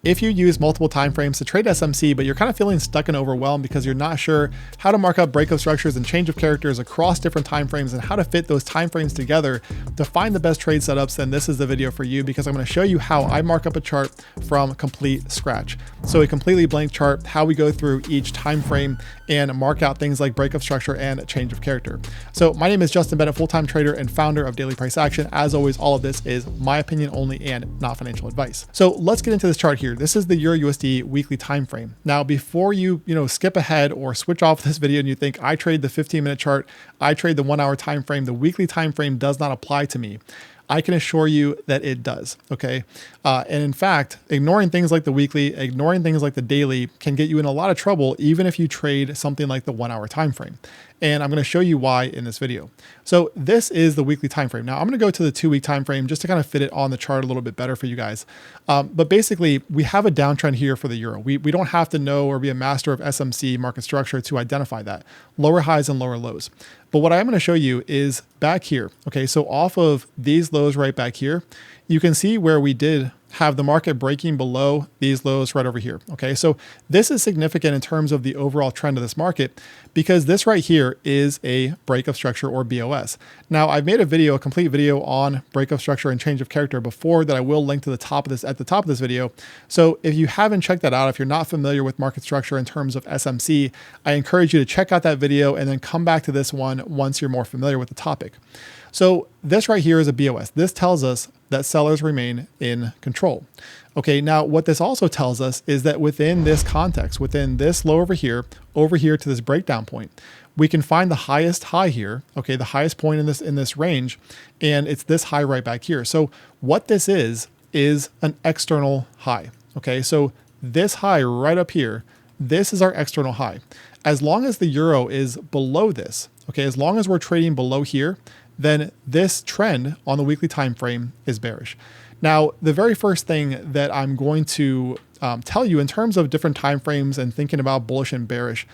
If you use multiple timeframes to trade SMC, but you're kind of feeling stuck and overwhelmed because you're not sure how to mark up breakout structures and change of characters across different timeframes and how to fit those timeframes together to find the best trade setups, then this is the video for you, because I'm going to show you how I mark up a chart from complete scratch. So a completely blank chart, how we go through each time frame and mark out things like breakup structure and change of character. So my name is Justin Bennett, full-time trader and founder of Daily Price Action. As always, all of this is my opinion only and not financial advice. So let's get into this chart here. This is the EURUSD weekly time frame. Now, before you skip ahead or switch off this video and you think I trade the 15-minute chart, I trade the 1 hour time frame, the weekly time frame does not apply to me, I can assure you that it does, okay? And in fact, ignoring things like the weekly, ignoring things like the daily can get you in a lot of trouble, even if you trade something like the 1 hour time frame. And I'm going to show you why in this video. So this is the weekly time frame. Now I'm going to go to the 2-week time frame just to kind of fit it on the chart a little bit better for you guys. But basically, we have a downtrend here for the euro. We don't have to know or be a master of SMC market structure to identify that. Lower highs and lower lows. But what I'm going to show you is back here. Okay, so off of these lows right back here, you can see where we did have the market breaking below these lows right over here. Okay, so this is significant in terms of the overall trend of this market, because this right here is a breakup structure, or BOS. Now, I've made a complete video on breakup structure and change of character before that I will link to the top of this at the top of this video. So if you haven't checked that out, if you're not familiar with market structure in terms of SMC, I encourage you to check out that video and then come back to this one once you're more familiar with the topic. So this right here is a BOS. This tells us that sellers remain in control. Okay, now what this also tells us is that within this context, within this low over here to this breakdown point, we can find the highest high here, okay, the highest point in this range, and it's this high right back here. So what this is an external high. Okay, so this high right up here, this is our external high. As long as the euro is below this, okay, as long as we're trading below here, then this trend on the weekly time frame is bearish. Now, the very first thing that I'm going to tell you in terms of different time frames and thinking about bullish and bearish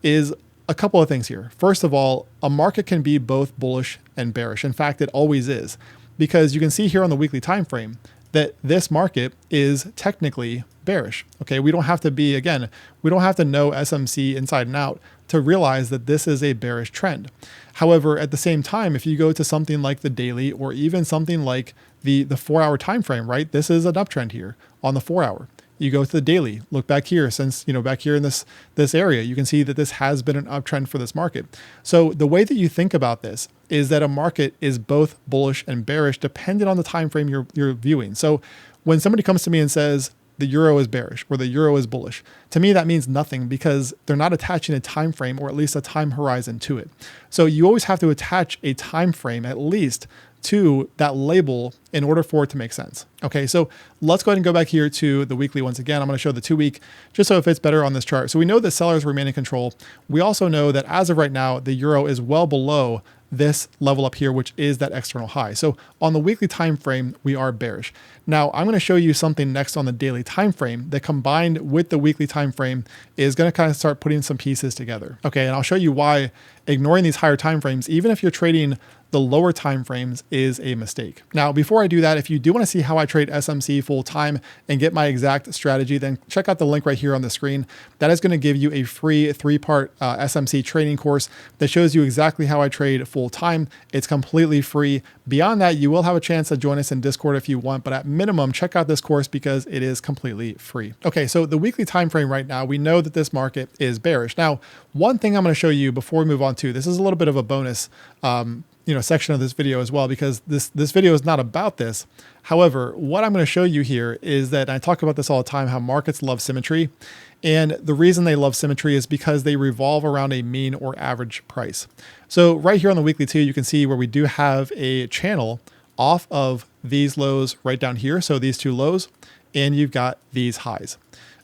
is a couple of things here. First of all, a market can be both bullish and bearish. In fact, it always is, because you can see here on the weekly time frame that this market is technically bearish. Okay, we don't have to be, again, we don't have to know SMC inside and out to realize that this is a bearish trend. However, at the same time, if you go to something like the daily or even something like the 4 hour time frame, right? This is an uptrend here on the 4 hour. You go to the daily, look back here, since, back here in this area, you can see that this has been an uptrend for this market. So the way that you think about this is that a market is both bullish and bearish depending on the time frame you're viewing. So when somebody comes to me and says the euro is bearish or the euro is bullish, to me that means nothing, because they're not attaching a time frame or at least a time horizon to it. So you always have to attach a time frame at least to that label in order for it to make sense. Okay, so let's go ahead and go back here to the weekly once again. I'm going to show the 2-week just so it fits better on this chart. So we know that sellers remain in control. We also know that as of right now, the euro is well below this level up here, which is that external high. So on the weekly time frame, we are bearish. Now I'm going to show you something next on the daily time frame that, combined with the weekly time frame, is going to kind of start putting some pieces together. Okay, and I'll show you why ignoring these higher time frames, even if you're trading the lower time frames, is a mistake. Now, before I do that, if you do want to see how I trade SMC full time and get my exact strategy, then check out the link right here on the screen. That is going to give you a free 3-part SMC training course that shows you exactly how I trade full time. It's completely free. Beyond that, you will have a chance to join us in Discord if you want, but at minimum, check out this course because it is completely free. Okay, so the weekly time frame right now, we know that this market is bearish. Now, one thing I'm going to show you before we move on to, this is a little bit of a bonus section of this video as well, because this video is not about this. However, what I'm going to show you here is that, and I talk about this all the time, how markets love symmetry. And the reason they love symmetry is because they revolve around a mean or average price. So right here on the weekly too, you can see where we do have a channel off of these lows right down here. So these two lows, and you've got these highs.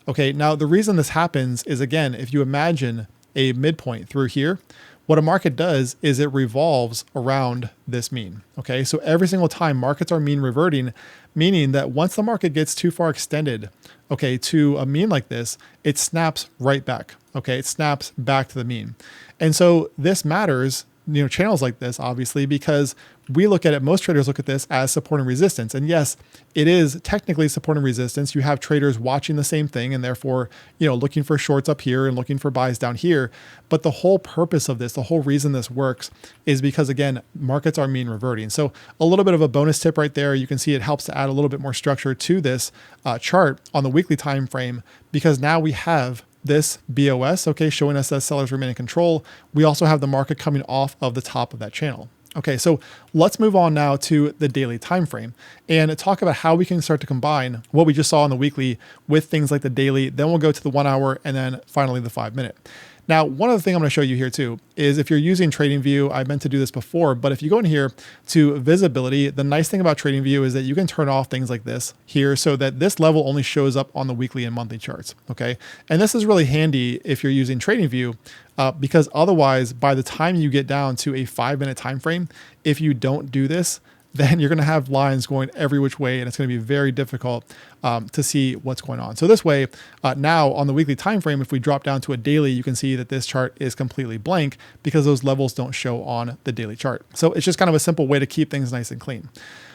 Okay, now the reason this happens is, again, if you imagine a midpoint through here, what a market does is it revolves around this mean. Okay, so every single time markets are mean reverting, meaning that once the market gets too far extended, okay, to a mean like this, it snaps right back. Okay, it snaps back to the mean. And so this matters, channels like this, obviously, because we look at it, most traders look at this as support and resistance. And yes, it is technically support and resistance. You have traders watching the same thing and therefore, looking for shorts up here and looking for buys down here. But the whole purpose of this, the whole reason this works is because, again, markets are mean reverting. So a little bit of a bonus tip right there. You can see it helps to add a little bit more structure to this chart on the weekly time frame, because now we have this BOS, okay, showing us that sellers remain in control. We also have the market coming off of the top of that channel. Okay, so let's move on now to the daily time frame and talk about how we can start to combine what we just saw on the weekly with things like the daily. Then we'll go to the 1 hour and then finally the 5 minute. Now, one other thing I'm going to show you here too is if you're using TradingView, I meant to do this before, but if you go in here to visibility, the nice thing about TradingView is that you can turn off things like this here so that this level only shows up on the weekly and monthly charts. Okay. And this is really handy if you're using TradingView because otherwise, by the time you get down to a 5 minute time frame, if you don't do this, then you're going to have lines going every which way, and it's going to be very difficult to see what's going on. So this way, now on the weekly time frame, if we drop down to a daily, you can see that this chart is completely blank because those levels don't show on the daily chart. So it's just kind of a simple way to keep things nice and clean.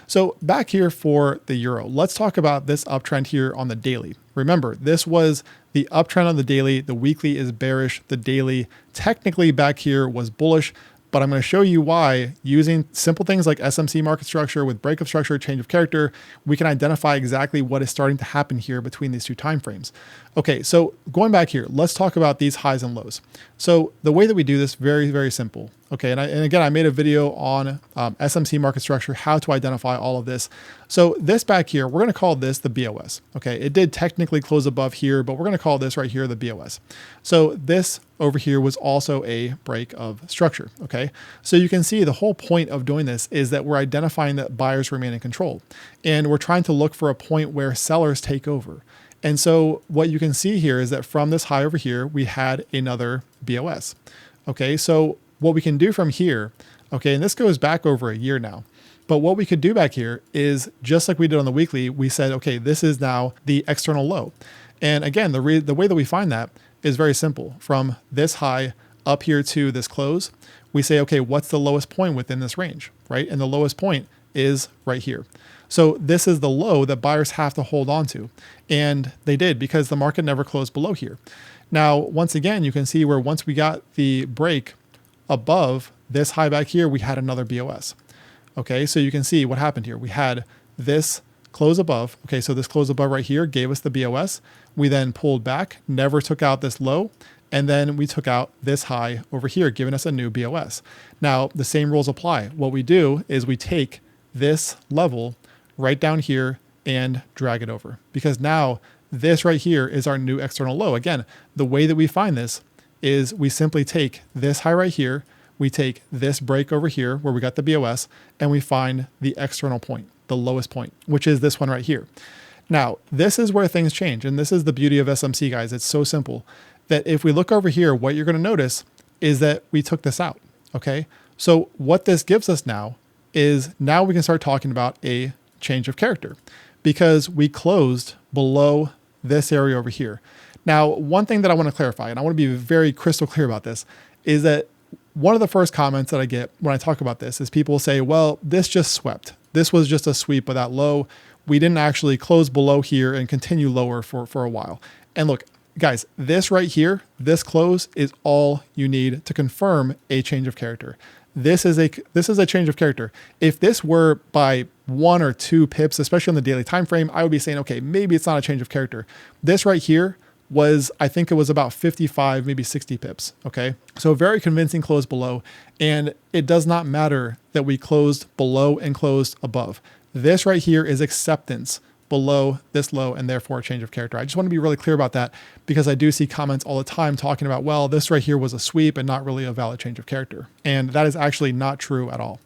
So back here for the euro, let's talk about this uptrend here on the daily. Remember, this was the uptrend on the daily. The weekly is bearish. The daily technically back here was bullish. But I'm going to show you why using simple things like SMC market structure with breakup structure, change of character, we can identify exactly what is starting to happen here between these two time frames. Okay, so going back here, let's talk about these highs and lows. So the way that we do this, very, very simple. Okay, and again, I made a video on SMC market structure, how to identify all of this. So this back here, we're going to call this the BOS. Okay, it did technically close above here, but we're going to call this right here the BOS. So this over here was also a break of structure. Okay, so you can see the whole point of doing this is that we're identifying that buyers remain in control, and we're trying to look for a point where sellers take over. And so what you can see here is that from this high over here, we had another BOS. Okay, so what we can do from here, okay, and this goes back over a year now, but what we could do back here is just like we did on the weekly, we said, okay, this is now the external low. And again, the way that we find that is very simple. From this high up here to this close, we say, okay, what's the lowest point within this range, right? And the lowest point is right here. So this is the low that buyers have to hold on to. And they did because the market never closed below here. Now, once again, you can see where once we got the break above this high back here, we had another BOS. Okay, so you can see what happened here. We had this close above. Okay, so this close above right here gave us the BOS. We then pulled back, never took out this low, and then we took out this high over here, giving us a new BOS. Now, the same rules apply. What we do is we take this level right down here and drag it over, because now this right here is our new external low. Again, the way that we find this is we simply take this high right here, we take this break over here where we got the BOS, and we find the external point, the lowest point, which is this one right here. Now, this is where things change, and this is the beauty of SMC, guys. It's so simple that if we look over here, what you're going to notice is that we took this out, okay? So what this gives us now is now we can start talking about a change of character because we closed below this area over here. Now, one thing that I want to clarify, and I want to be very crystal clear about this, is that one of the first comments that I get when I talk about this is people say, well, this just swept. This was just a sweep of that low. We didn't actually close below here and continue lower for a while. And look, guys, this right here, this close is all you need to confirm a change of character. This is a change of character. If this were by 1 or 2 pips, especially on the daily time frame, I would be saying, okay, maybe it's not a change of character. This right here was, I think it was about 55, maybe 60 pips. Okay. So very convincing close below. And it does not matter that we closed below and closed above. This right here is acceptance below this low and therefore a change of character. I just want to be really clear about that because I do see comments all the time talking about, well, this right here was a sweep and not really a valid change of character. And that is actually not true at all.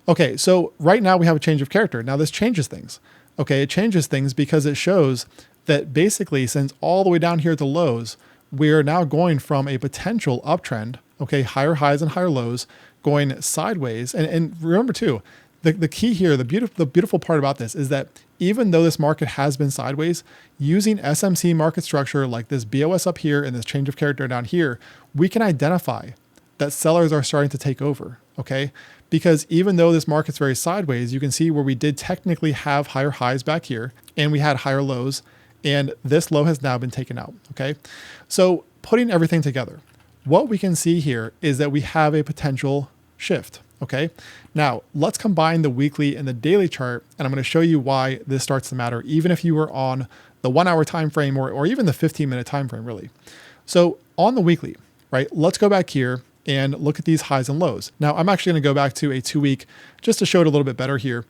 Okay, so right now we have a change of character. Now this changes things. Okay, it changes things because it shows that basically since all the way down here at the lows, we're now going from a potential uptrend, okay, higher highs and higher lows, going sideways. And remember too, the key here, the beautiful part about this is that even though this market has been sideways, using SMC market structure like this BOS up here and this change of character down here, we can identify that sellers are starting to take over, okay? because even though this market's very sideways, you can see where we did technically have higher highs back here and we had higher lows, and this low has now been taken out, okay? So putting everything together, what we can see here is that we have a potential shift, okay? Now, let's combine the weekly and the daily chart, and I'm going to show you why this starts to matter, even if you were on the 1 hour time frame or even the 15-minute time frame, really. So on the weekly, right, let's go back here and look at these highs and lows. Now, I'm actually going to go back to a 2-week just to show it a little bit better here.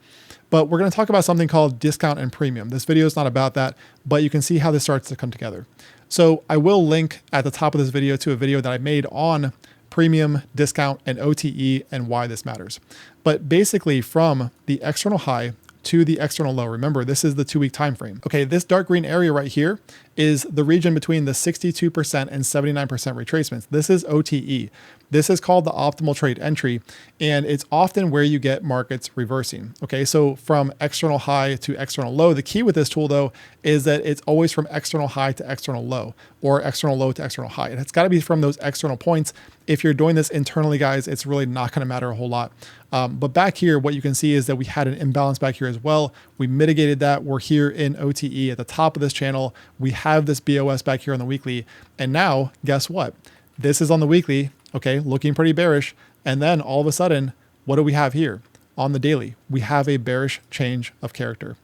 But we're going to talk about something called discount and premium. This video is not about that, but you can see how this starts to come together. So I will link at the top of this video to a video that I made on premium, discount, and OTE and why this matters. But basically from the external high to the external low, remember this is the 2-week time frame. Okay, this dark green area right here is the region between the 62% and 79% retracements. This is OTE. This is called the optimal trade entry, and it's often where you get markets reversing. Okay, so from external high to external low, the key with this tool though is that it's always from external high to external low, or external low to external high. And it's got to be from those external points. If you're doing this internally, guys, it's really not going to matter a whole lot. But back here, what you can see is that we had an imbalance back here as well. We mitigated that. We're here in OTE at the top of this channel. We have this BOS back here on the weekly. And now, guess what? This is on the weekly, okay, looking pretty bearish. And then all of a sudden, what do we have here? On the daily, we have a bearish change of character.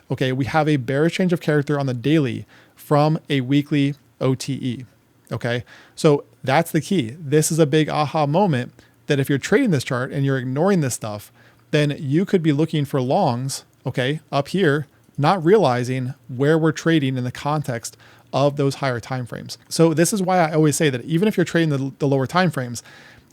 Okay, we have a bearish change of character on the daily from a weekly OTE. Okay, so that's the key. This is a big aha moment that if you're trading this chart and you're ignoring this stuff, then you could be looking for longs, okay, up here, not realizing where we're trading in the context of those higher time frames. So this is why I always say that even if you're trading the lower time frames,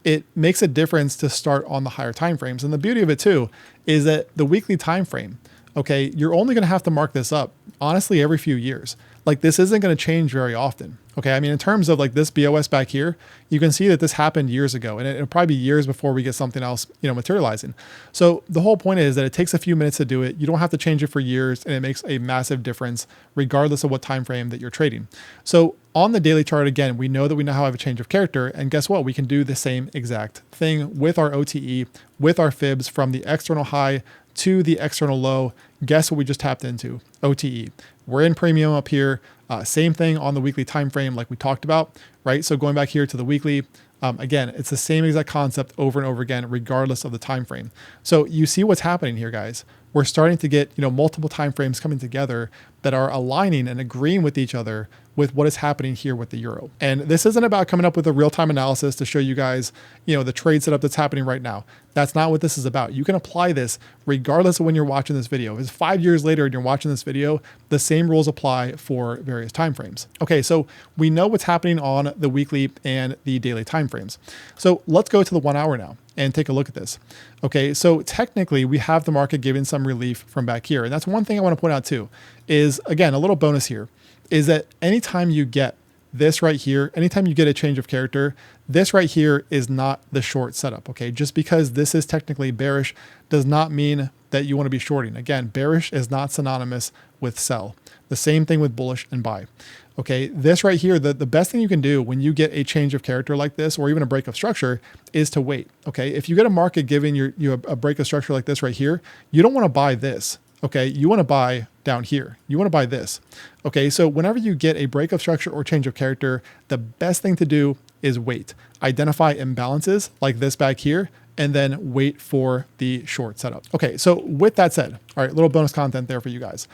it makes a difference to start on the higher time frames. And the beauty of it too is that the weekly time frame, okay, you're only going to have to mark this up honestly every few years. Like this isn't going to change very often. Okay, I mean, in terms of like this BOS back here, you can see that this happened years ago, and it'll probably be years before we get something else, materializing. So the whole point is that it takes a few minutes to do it. You don't have to change it for years, and it makes a massive difference regardless of what time frame that you're trading. So on the daily chart, again, we know that we now have a change of character, and guess what? We can do the same exact thing with our OTE, with our fibs from the external high to the external low. Guess what we just tapped into? OTE. We're in premium up here. Same thing on the weekly time frame like we talked about, right? So going back here to the weekly, again, it's the same exact concept over and over again, regardless of the time frame. So you see what's happening here, guys. We're starting to get, multiple time frames coming together that are aligning and agreeing with each other with what is happening here with the euro. And this isn't about coming up with a real-time analysis to show you guys, the trade setup that's happening right now. That's not what this is about. You can apply this regardless of when you're watching this video. If it's 5 years later and you're watching this video, the same rules apply for various time frames. Okay, so we know what's happening on the weekly and the daily time frames. So let's go to the 1 hour now and take a look at this. Okay, so technically we have the market giving some relief from back here. And that's one thing I want to point out too, is again, a little bonus here, is that anytime you get this right here, anytime you get a change of character, this right here is not the short setup, okay? Just because this is technically bearish does not mean that you want to be shorting. Again, bearish is not synonymous with sell. The same thing with bullish and buy. Okay, this right here, the best thing you can do when you get a change of character like this, or even a break of structure, is to wait. Okay, if you get a market giving you a break of structure like this right here, you don't want to buy this. Okay, you want to buy down here. You want to buy this. Okay, so whenever you get a break of structure or change of character, the best thing to do is wait. Identify imbalances like this back here, and then wait for the short setup. Okay, so with that said, all right, little bonus content there for you guys.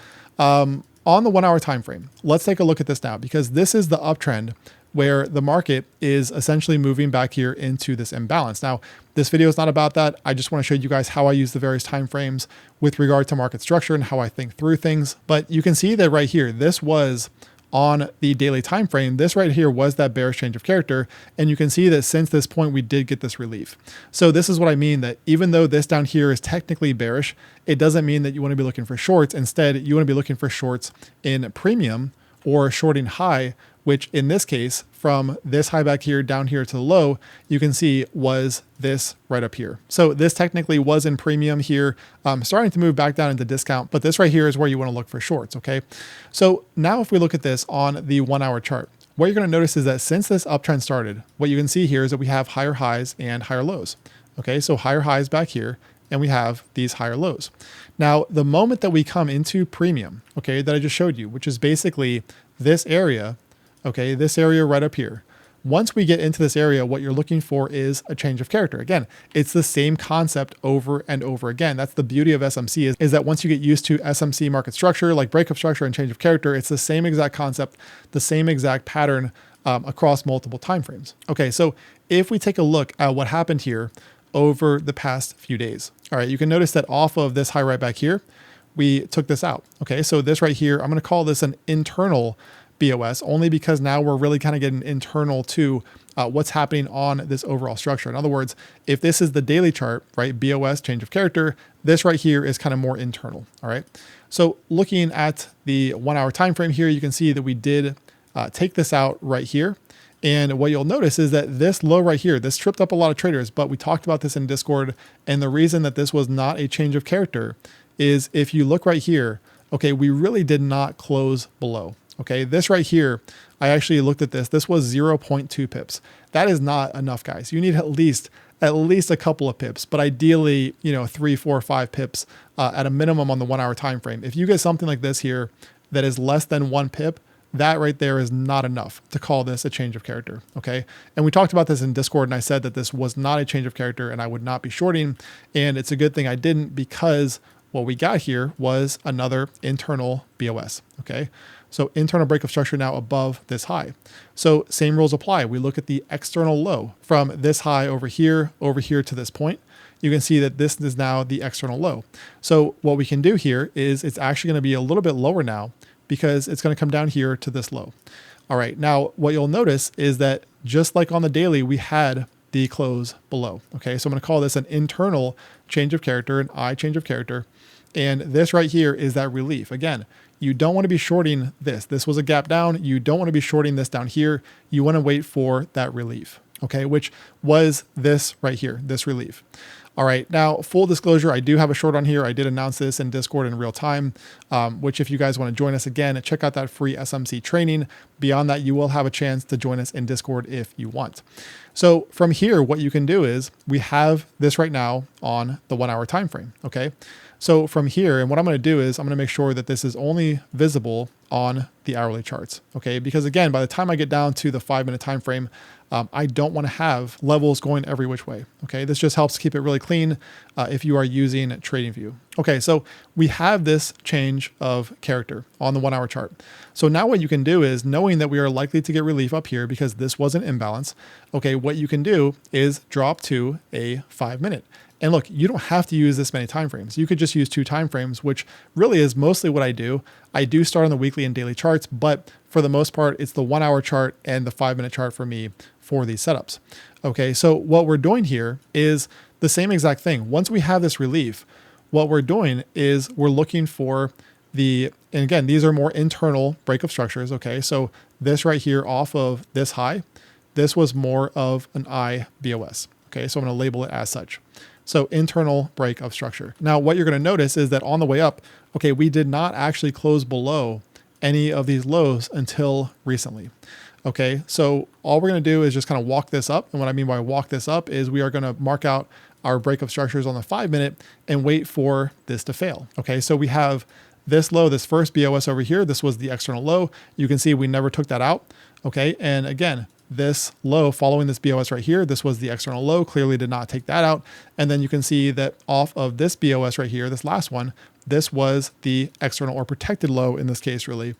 On the 1 hour time frame, let's take a look at this now, because this is the uptrend where the market is essentially moving back here into this imbalance. Now, this video is not about that. I just want to show you guys how I use the various time frames with regard to market structure and how I think through things. But you can see that right here, this was on the daily time frame. This right here was that bearish change of character, and you can see that since this point we did get this relief. So this is what I mean, that even though this down here is technically bearish, it doesn't mean that you want to be looking for shorts. Instead, you want to be looking for shorts in premium or shorting high, which in this case, from this high back here down here to the low, you can see was this right up here. So this technically was in premium here, starting to move back down into discount, but this right here is where you want to look for shorts, okay? So now if we look at this on the 1 hour chart, what you're going to notice is that since this uptrend started, what you can see here is that we have higher highs and higher lows. Okay, so higher highs back here, and we have these higher lows. Now, the moment that we come into premium, okay, that I just showed you, which is basically this area, okay, this area right up here. Once we get into this area, what you're looking for is a change of character. Again, it's the same concept over and over again. That's the beauty of SMC is that once you get used to SMC market structure, like breakup structure and change of character, it's the same exact concept, the same exact pattern across multiple timeframes. Okay, so if we take a look at what happened here over the past few days, all right, you can notice that off of this high right back here, we took this out. Okay, so this right here, I'm going to call this an internal BOS only because now we're really kind of getting internal to what's happening on this overall structure. In other words, if this is the daily chart, right, BOS, change of character, this right here is kind of more internal. All right. So looking at the 1 hour time frame here, you can see that we did take this out right here. And what you'll notice is that this low right here, this tripped up a lot of traders, but we talked about this in Discord. And the reason that this was not a change of character is if you look right here, okay, we really did not close below. Okay, this right here, I actually looked at this. This was 0.2 pips. That is not enough, guys. You need at least a couple of pips, but ideally, 3, 4, 5 pips at a minimum on the 1 hour time frame. If you get something like this here that is less than 1 pip, that right there is not enough to call this a change of character. Okay, and we talked about this in Discord, and I said that this was not a change of character, and I would not be shorting. And it's a good thing I didn't, because what we got here was another internal BOS. Okay. So internal breakup structure now above this high. So same rules apply. We look at the external low from this high over here to this point. You can see that this is now the external low. So what we can do here is it's actually going to be a little bit lower now because it's going to come down here to this low. All right. Now what you'll notice is that just like on the daily, we had the close below. Okay. So I'm going to call this an internal change of character, an I change of character. And this right here is that relief. Again, you don't want to be shorting this. This was a gap down. You don't want to be shorting this down here. You want to wait for that relief, okay, which was this right here, this relief. All right, now full disclosure, I do have a short on here. I did announce this in Discord in real time, which if you guys want to join us again, check out that free SMC training. Beyond that, you will have a chance to join us in Discord if you want. So from here, what you can do is we have this right now on the 1 hour time frame, okay? So from here, and what I'm going to do is I'm going to make sure that this is only visible on the hourly charts, okay? Because again, by the time I get down to the 5 minute time frame, I don't want to have levels going every which way, okay? This just helps keep it really clean if you are using TradingView. Okay, so we have this change of character on the 1 hour chart. So now what you can do is, knowing that we are likely to get relief up here because this was an imbalance, okay, what you can do is drop to a 5 minute. And look, you don't have to use this many timeframes. You could just use 2 timeframes, which really is mostly what I do. I do start on the weekly and daily charts, but for the most part, it's the 1 hour chart and the 5 minute chart for me for these setups. Okay, so what we're doing here is the same exact thing. Once we have this relief, what we're doing is we're looking for and again, these are more internal breakup structures. Okay, so this right here off of this high, this was more of an IBOS. Okay, so I'm going to label it as such. So internal break of structure. Now, what you're going to notice is that on the way up, okay, we did not actually close below any of these lows until recently. Okay, so all we're going to do is just kind of walk this up. And what I mean by walk this up is we are going to mark out our breakup structures on the 5 minute and wait for this to fail. Okay, so we have this low, this first BOS over here. This was the external low. You can see we never took that out. Okay, and again, this low following this BOS right here, this was the external low, clearly did not take that out. And then you can see that off of this BOS right here, this last one, this was the external or protected low in this case, really,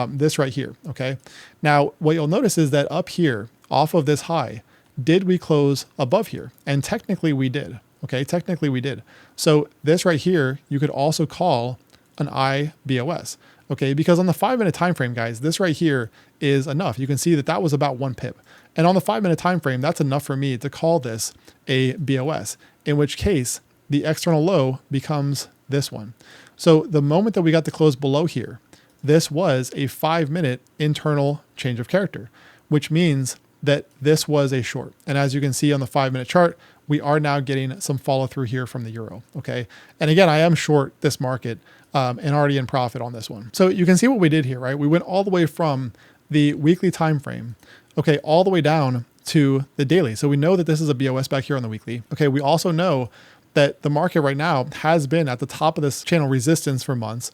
this right here, okay? Now, what you'll notice is that up here, off of this high, did we close above here? And technically we did, okay? Technically we did. So this right here, you could also call an IBOS. Okay, because on the 5 minute time frame, guys, this right here is enough. You can see that that was about 1 pip. And on the 5 minute time frame, that's enough for me to call this a BOS, in which case the external low becomes this one. So the moment that we got the close below here, this was a 5 minute internal change of character, which means that this was a short. And as you can see on the 5 minute chart, we are now getting some follow through here from the euro. Okay. And again, I am short this market and already in profit on this one. So you can see what we did here, right? We went all the way from the weekly time frame, okay, all the way down to the daily. So we know that this is a BOS back here on the weekly. Okay, we also know that the market right now has been at the top of this channel resistance for months.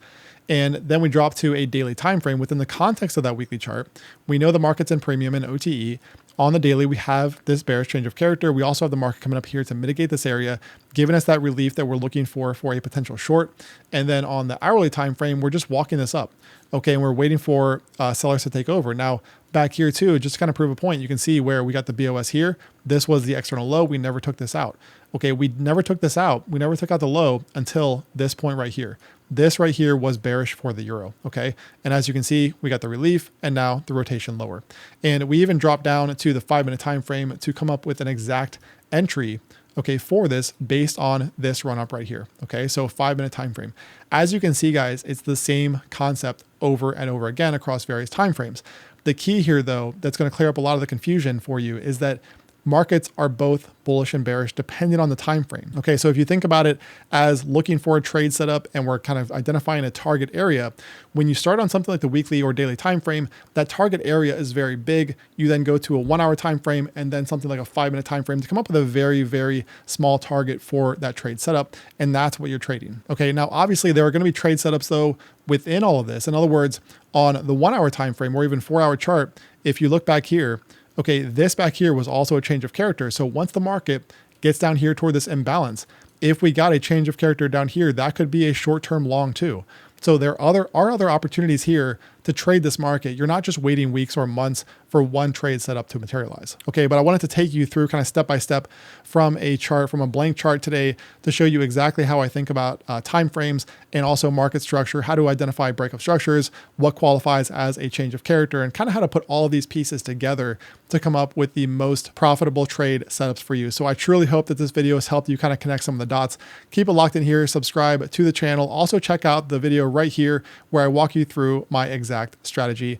And then we drop to a daily time frame within the context of that weekly chart. We know the market's in premium and OTE. On the daily, we have this bearish change of character. We also have the market coming up here to mitigate this area, giving us that relief that we're looking for a potential short. And then on the hourly time frame, we're just walking this up. Okay, and we're waiting for sellers to take over. Now, back here too, just to kind of prove a point, you can see where we got the BOS here. This was the external low. We never took this out. Okay, we never took this out. We never took out the low until this point right here. This right here was bearish for the euro, okay? And as you can see, we got the relief and now the rotation lower. And we even dropped down to the 5-minute time frame to come up with an exact entry, okay, for this based on this run up right here, okay? So 5-minute time frame. As you can see, guys, it's the same concept over and over again across various time frames. The key here, though, that's going to clear up a lot of the confusion for you is that markets are both bullish and bearish depending on the time frame. Okay, so if you think about it as looking for a trade setup and we're kind of identifying a target area, when you start on something like the weekly or daily time frame, that target area is very big. You then go to a 1-hour time frame and then something like a 5-minute time frame to come up with a very, very small target for that trade setup, and that's what you're trading. Okay, now obviously there are going to be trade setups though within all of this. In other words, on the 1-hour time frame or even 4-hour chart, if you look back here, okay, this back here was also a change of character. So once the market gets down here toward this imbalance, if we got a change of character down here, that could be a short-term long too. So there are other opportunities here to trade this market. You're not just waiting weeks or months for one trade setup to materialize. Okay, but I wanted to take you through kind of step by step from a chart, from a blank chart today to show you exactly how I think about time frames and also market structure, how to identify breakup structures, what qualifies as a change of character, and kind of how to put all of these pieces together to come up with the most profitable trade setups for you. So I truly hope that this video has helped you kind of connect some of the dots. Keep it locked in here, subscribe to the channel. Also check out the video right here where I walk you through my exact strategy.